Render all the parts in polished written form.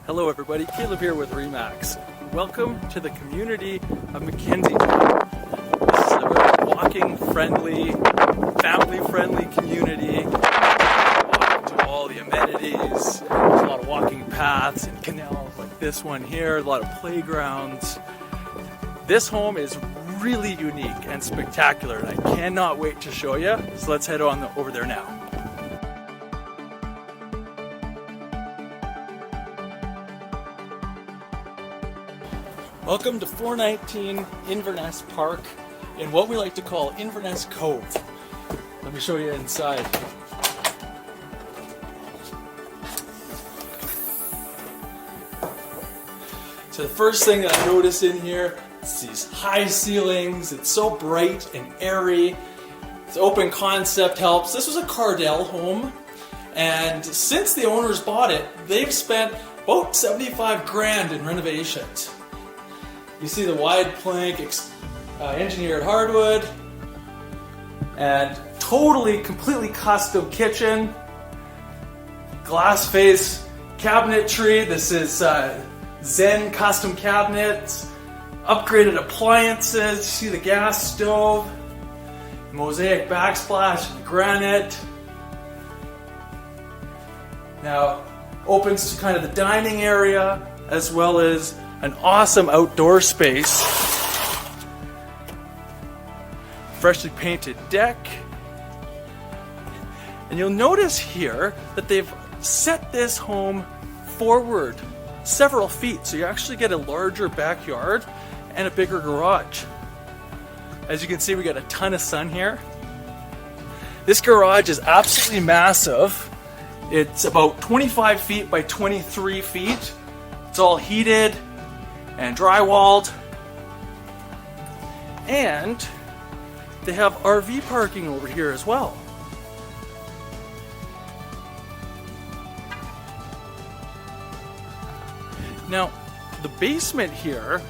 Hello everybody, Caleb here with Remax. Welcome to the community of Mackenzie. This is a very walking-friendly, family-friendly community. Walking to all the amenities. There's a lot of walking paths and canals like this one here, a lot of playgrounds. This home is really unique and spectacular and I cannot wait to show you. So let's head on over there now. Welcome to 419 Inverness Park in what we like to call Inverness Cove. Let me show you inside. So the first thing that I notice in here is these high ceilings. It's so bright and airy. It's open concept helps. This was a Cardell home, and since the owners bought it, they've spent about 75 grand in renovations. You see the wide plank engineered hardwood and completely custom kitchen. Glass face cabinetry. This is Zen custom cabinets. Upgraded appliances. See the gas stove. Mosaic backsplash, granite. Now opens to kind of the dining area as well as an awesome outdoor space. Freshly painted deck. And you'll notice here that they've set this home forward several feet, so you actually get a larger backyard and a bigger garage. As you can see, we got a ton of sun here. This garage is absolutely massive. It's about 25 feet by 23 feet. It's all heated and drywalled, and they have RV parking over here as well. Now, the basement here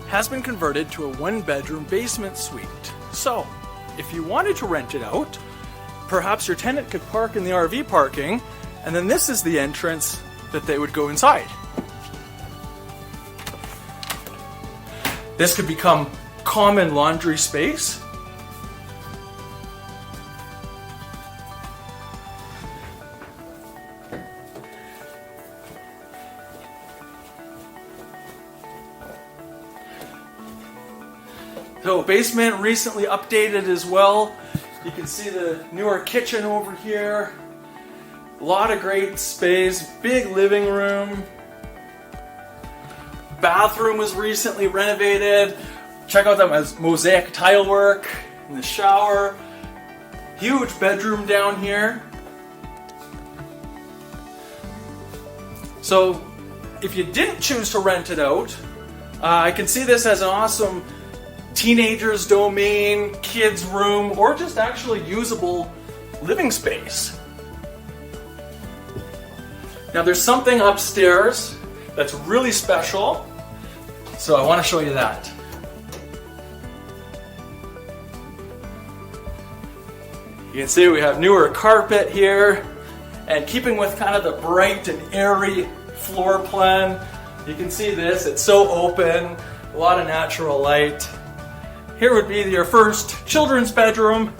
has been converted to a one-bedroom basement suite. So, if you wanted to rent it out, perhaps your tenant could park in the RV parking, and then this is the entrance that they would go inside. This could become common laundry space. So basement recently updated as well. You can see the newer kitchen over here. A lot of great space, big living room. Bathroom was recently renovated. Check out that mosaic tile work in the shower. Huge bedroom down here. So if you didn't choose to rent it out, I can see this as an awesome teenager's domain, kids room, or just actually usable living space. Now there's something upstairs that's really special. So I want to show you that. You can see we have newer carpet here, and keeping with kind of the bright and airy floor plan, you can see this, it's so open, a lot of natural light. Here would be your first children's bedroom.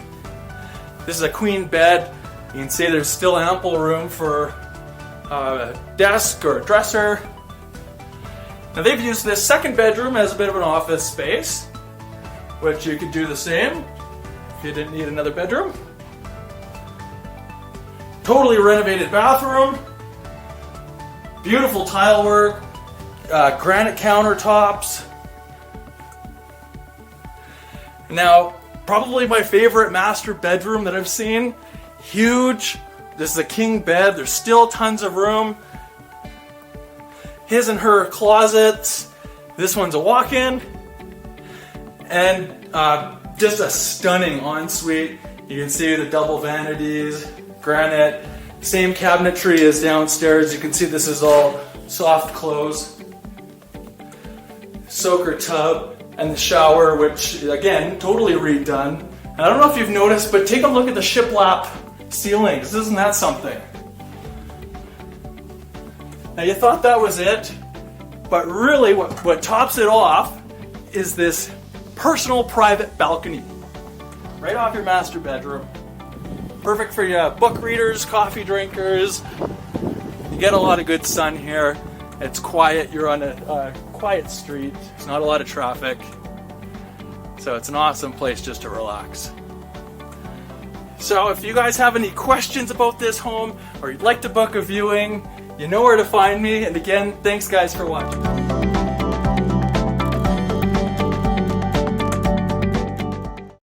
This is a queen bed. You can see there's still ample room for a desk or a dresser. Now they've used this second bedroom as a bit of an office space, which you could do the same if you didn't need another bedroom. Totally renovated bathroom. Beautiful tile work, granite countertops. Now, probably my favorite master bedroom that I've seen. Huge. This is a king bed. There's still tons of room. His and her closets. This one's a walk-in. And just a stunning ensuite. You can see the double vanities, granite. Same cabinetry as downstairs. You can see this is all soft close. Soaker tub and the shower, which again, totally redone. And I don't know if you've noticed, but take a look at the shiplap ceilings. Isn't that something? Now you thought that was it, but really what tops it off is this personal private balcony right off your master bedroom. Perfect for you book readers, coffee drinkers. You get a lot of good sun here. It's quiet. You're on a quiet street. There's not a lot of traffic. So it's an awesome place just to relax. So if you guys have any questions about this home or you'd like to book a viewing, you know where to find me. And again, thanks guys for watching.